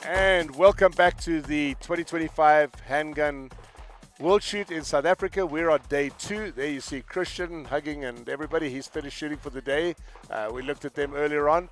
And welcome back to the 2025 Handgun World Shoot in South Africa. We're on day 2. There you see Christian hugging and everybody. He's finished shooting for the day. We looked at them earlier on.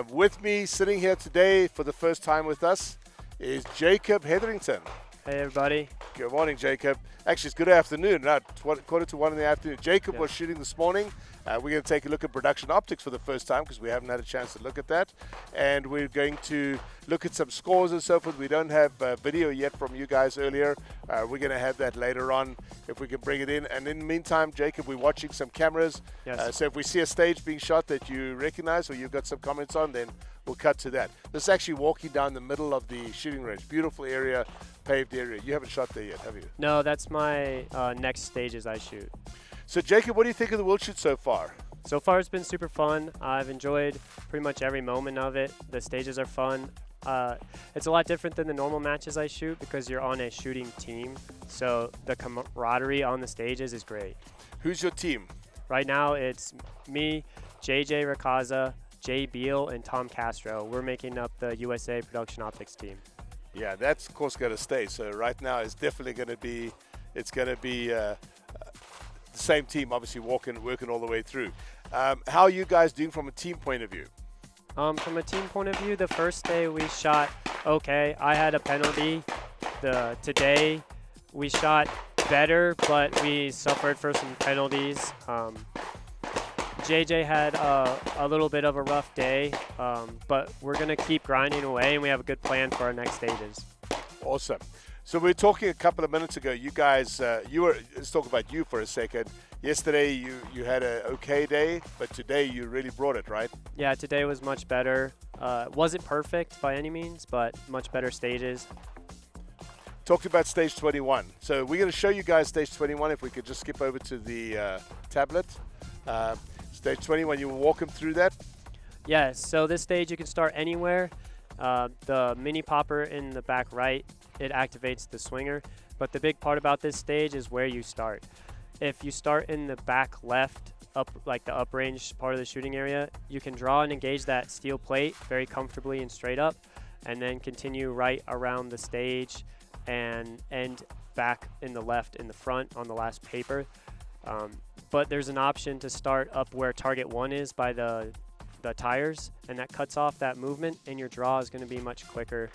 With me, sitting here today for the first time with us, is Jacob Hetherington. Hey, everybody. Good morning, Jacob. Actually, it's good afternoon, not quarter to 1 in the afternoon. Jacob was shooting this morning. We're going to take a look at production optics for the first time because we haven't had a chance to look at that. And we're going to look at some scores and so forth. We don't have video yet from you guys earlier. We're going to have that later on if we can bring it in. And in the meantime, Jacob, we're watching some cameras. Yes. So if we see a stage being shot that you recognize or you've got some comments on, then we'll cut to that. This is actually walking down the middle of the shooting range. Beautiful area, paved area. You haven't shot there yet, have you? No, that's my next stages I shoot. So, Jacob, what do you think of the World Shoot so far? So far, it's been super fun. I've enjoyed pretty much every moment of it. The stages are fun. It's a lot different than the normal matches I shoot because you're on a shooting team. So the camaraderie on the stages is great. Who's your team? Right now, it's me, JJ Rakaza, Jay Beal, and Tom Castro. We're making up the USA Production Optics team. Yeah, that's of course going to stay. So right now, it's definitely going to be, the same team, obviously working all the way through. How are you guys doing from a team point of view? From a team point of view, the first day we shot okay. I had a penalty. Today we shot better, but we suffered for some penalties. JJ had a little bit of a rough day, but we're going to keep grinding away, and we have a good plan for our next stages. Awesome. So we were talking a couple of minutes ago. You guys, let's talk about you for a second. Yesterday you had an okay day, but today you really brought it, right? Yeah, today was much better. Wasn't perfect by any means, but much better stages. Talked about stage 21. So we're going to show you guys stage 21. If we could just skip over to the tablet. Stage 21, you will walk them through that? Yes, so this stage you can start anywhere. The mini popper in the back right, it activates the swinger. But the big part about this stage is where you start. If you start in the back left, like the uprange part of the shooting area, you can draw and engage that steel plate very comfortably and straight up, and then continue right around the stage and end back in the left in the front on the last paper. But there's an option to start up where target 1 is by the tires, and that cuts off that movement, and your draw is going to be much quicker.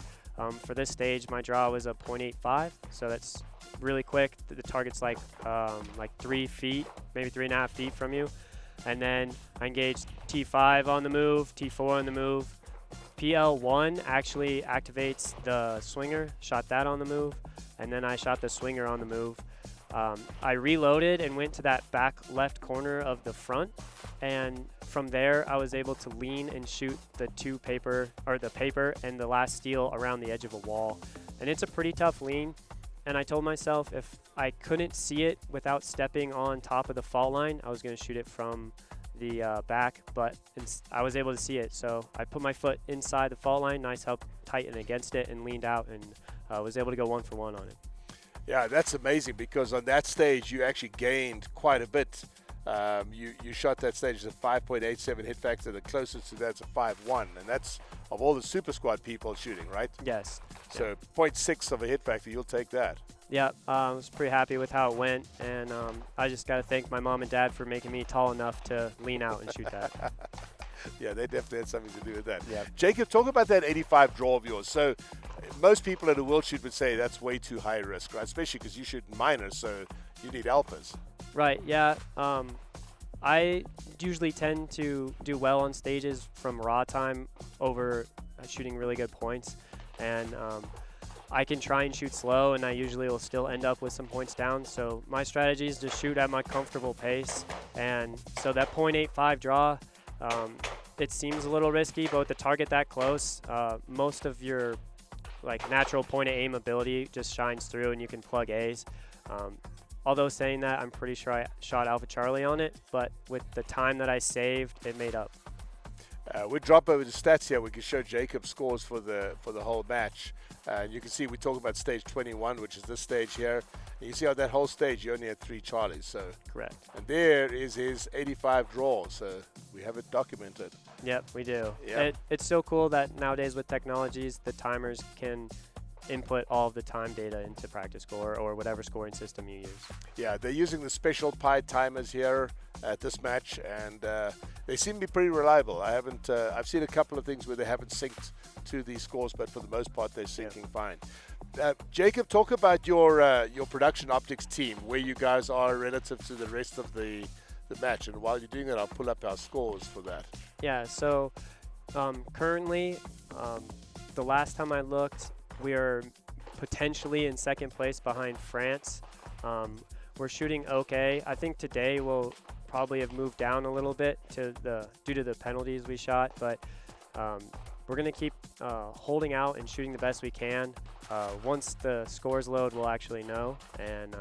For this stage, my draw was a .85, so that's really quick. The target's like 3 feet, maybe 3.5 feet from you. And then I engaged T5 on the move, T4 on the move. PL1 actually activates the swinger, shot that on the move, and then I shot the swinger on the move. I reloaded and went to that back left corner of the front, and from there I was able to lean and shoot the paper and the last steel around the edge of a wall. And it's a pretty tough lean, and I told myself if I couldn't see it without stepping on top of the fault line, I was going to shoot it from the back, but I was able to see it, so I put my foot inside the fault line, nice help tighten against it, and leaned out, and was able to go 1 for 1 on it. Yeah, that's amazing because on that stage you actually gained quite a bit. You shot that stage at a 5.87 hit factor. The closest to that's a 5.1, and that's of all the super squad people shooting, right? Yes. So 0.6 of a hit factor, you'll take that. Yeah, I was pretty happy with how it went, and I just got to thank my mom and dad for making me tall enough to lean out and shoot that. Yeah, they definitely had something to do with that. Yeah. Jacob, talk about that 85 draw of yours. So most people at a World Shoot would say that's way too high risk, right? Especially because you shoot minors, so you need alphas. Right, yeah. I usually tend to do well on stages from raw time over shooting really good points. And I can try and shoot slow, and I usually will still end up with some points down. So my strategy is to shoot at my comfortable pace. And so that .85 draw, it seems a little risky, but with the target that close, most of your natural point of aim ability just shines through, and you can plug A's. Although saying that, I'm pretty sure I shot Alpha Charlie on it, but with the time that I saved, it made up. We drop over the stats here. We can show Jacob's scores for the whole match. And you can see we're talking about stage 21, which is this stage here. And you see on that whole stage, you only had 3 Charlies. So Correct. And there is his 85 draw. So we have it documented. Yep, we do. Yep. It's so cool that nowadays with technologies, the timers can input all of the time data into practice score or whatever scoring system you use. Yeah, they're using the special Pi timers here at this match, and they seem to be pretty reliable. I've seen a couple of things where they haven't synced to these scores, but for the most part, they're syncing fine. Jacob, talk about your production optics team, where you guys are relative to the rest of the match. And while you're doing that, I'll pull up our scores for that. Yeah, so currently, the last time I looked, we are potentially in second place behind France. We're shooting okay. I think today we'll probably have moved down a little bit due to the penalties we shot, but we're going to keep holding out and shooting the best we can. Once the scores load, we'll actually know. And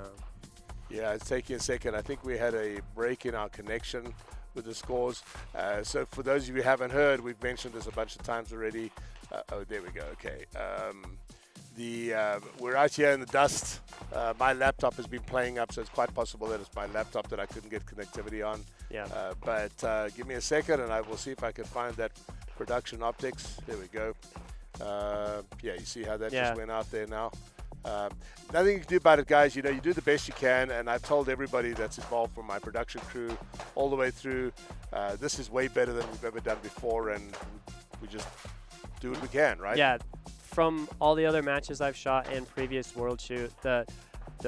yeah, it's taking a second. I think we had a break in our connection with the scores. So for those of you who haven't heard, we've mentioned this a bunch of times already. Oh, there we go. Okay. We're out here in the dust. My laptop has been playing up, so it's quite possible that it's my laptop that I couldn't get connectivity on. Yeah. But give me a second, and I will see if I can find that production optics. There we go. Yeah, you see how that just went out there now. Nothing you can do about it, guys. You know, you do the best you can, and I've told everybody that's involved from my production crew all the way through, this is way better than we've ever done before, and we just do what we can, right? Yeah. From all the other matches I've shot and previous World Shoot, the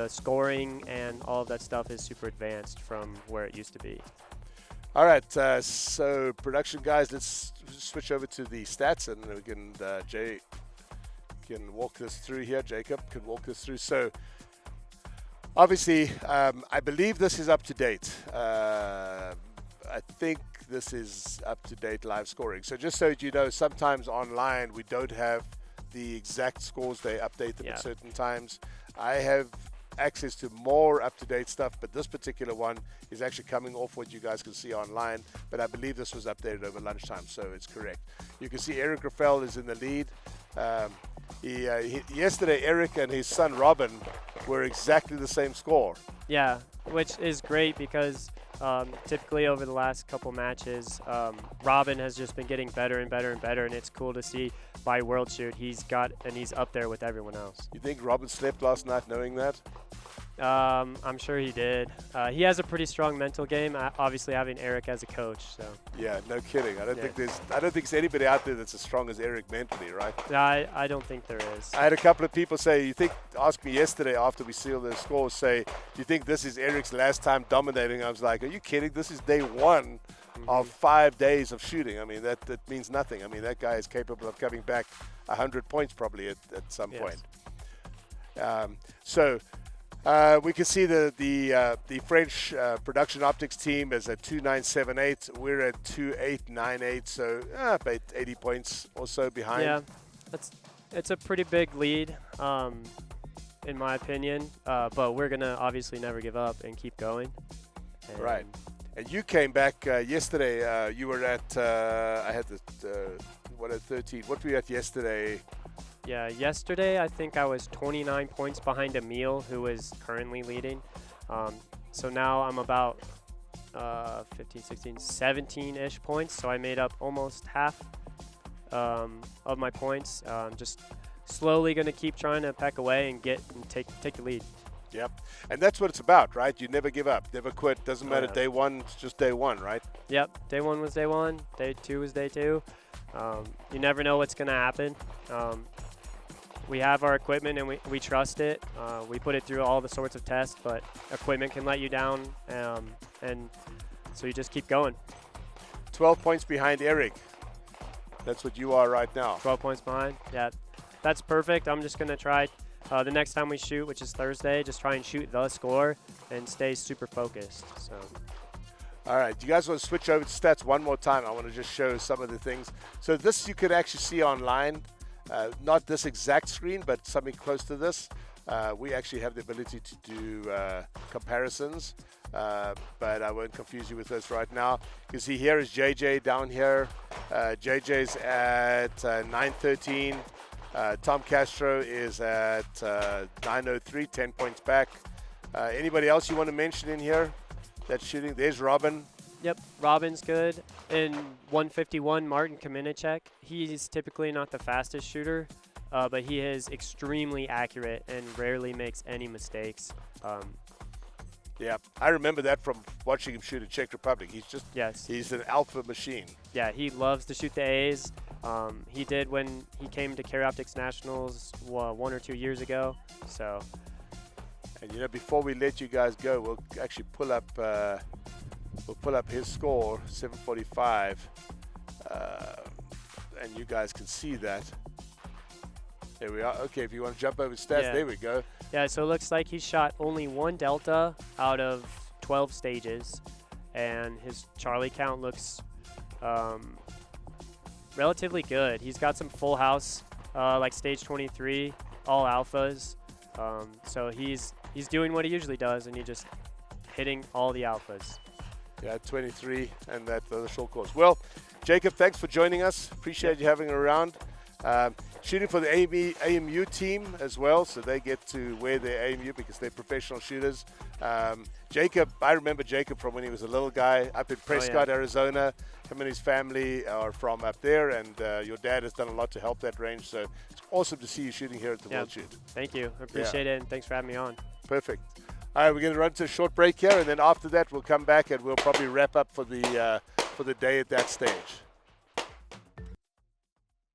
scoring and all of that stuff is super advanced from where it used to be. All right, so production guys, let's switch over to the stats, and we can Jay can walk this through here. Jacob can walk this through. So obviously, I believe this is up to date. I think this is up to date live scoring. So just so you know, sometimes online we don't have the exact scores. They update them at certain times. I have access to more up-to-date stuff, but this particular one is actually coming off what you guys can see online, but I believe this was updated over lunchtime, so it's correct. You can see Eric Raffel is in the lead. Yesterday, Eric and his son Robin were exactly the same score. Yeah, which is great because typically over the last couple matches, Robin has just been getting better and better and better, and it's cool to see by World Shoot he's up there with everyone else. You think Robin slept last night knowing that? I'm sure he did. He has a pretty strong mental game, obviously having Eric as a coach. So. Yeah, no kidding. I don't think there's anybody out there that's as strong as Eric mentally, right? No, I don't think there is. I had a couple of people say, ask me yesterday after we sealed the scores, say, do you think this is Eric's last time dominating? I was like, are you kidding? This is day one of 5 days of shooting. I mean, that means nothing. I mean, that guy is capable of coming back 100 points probably at some point. We can see the French production optics team is at 2978. We're at 2898, so about 80 points or so behind. Yeah, it's a pretty big lead, in my opinion. But we're gonna obviously never give up and keep going. Right. And you came back yesterday. You were at I had at 13. What were you at yesterday? Yeah, yesterday I think I was 29 points behind Emil, who is currently leading. So now I'm about 15, 16, 17-ish points. So I made up almost half of my points. Just slowly going to keep trying to peck away and take the lead. Yep, and that's what it's about, right? You never give up, never quit. Doesn't matter. Day one, it's just day one, right? Yep, day one was day one. Day two was day two. You never know what's going to happen. We have our equipment and we trust it. We put it through all the sorts of tests, but equipment can let you down, and so you just keep going. 12 points behind Eric. That's what you are right now. 12 points behind. Yeah, that's perfect. I'm just going to try the next time we shoot, which is Thursday, just try and shoot the score and stay super focused. So. All right, you guys want to switch over to stats one more time? I want to just show some of the things. So this you could actually see online. Not this exact screen, but something close to this. We actually have the ability to do comparisons, but I won't confuse you with this right now. You can see here is JJ down here. JJ's at 913. Tom Castro is at 903, 10 points back. Anybody else you want to mention in here that's shooting? There's Robin. Yep, Robin's good. In 151, Martin Kamenicek. He's typically not the fastest shooter, but he is extremely accurate and rarely makes any mistakes. Yeah, I remember that from watching him shoot in Czech Republic. He's an alpha machine. Yeah, he loves to shoot the A's. He did when he came to Carry Optics Nationals 1 or 2 years ago. So, and you know, before we let you guys go, we'll actually pull up his score, 745, and you guys can see that. There we are. Okay, if you want to jump over stats, there we go. Yeah, so it looks like he shot only 1 delta out of 12 stages, and his Charlie count looks relatively good. He's got some full house, like stage 23, all alphas. So he's doing what he usually does, and he's just hitting all the alphas. Yeah, 23, and that the short course. Well, Jacob, thanks for joining us. Appreciate you having around. Shooting for the AMU team as well, so they get to wear their AMU because they're professional shooters. Jacob, I remember Jacob from when he was a little guy up in Prescott, Arizona. Him and his family are from up there, and your dad has done a lot to help that range, so it's awesome to see you shooting here at the World Shoot. Thank you. I appreciate it, and thanks for having me on. Perfect. All right, we're going to run to a short break here, and then after that we'll come back and we'll probably wrap up for the day at that stage.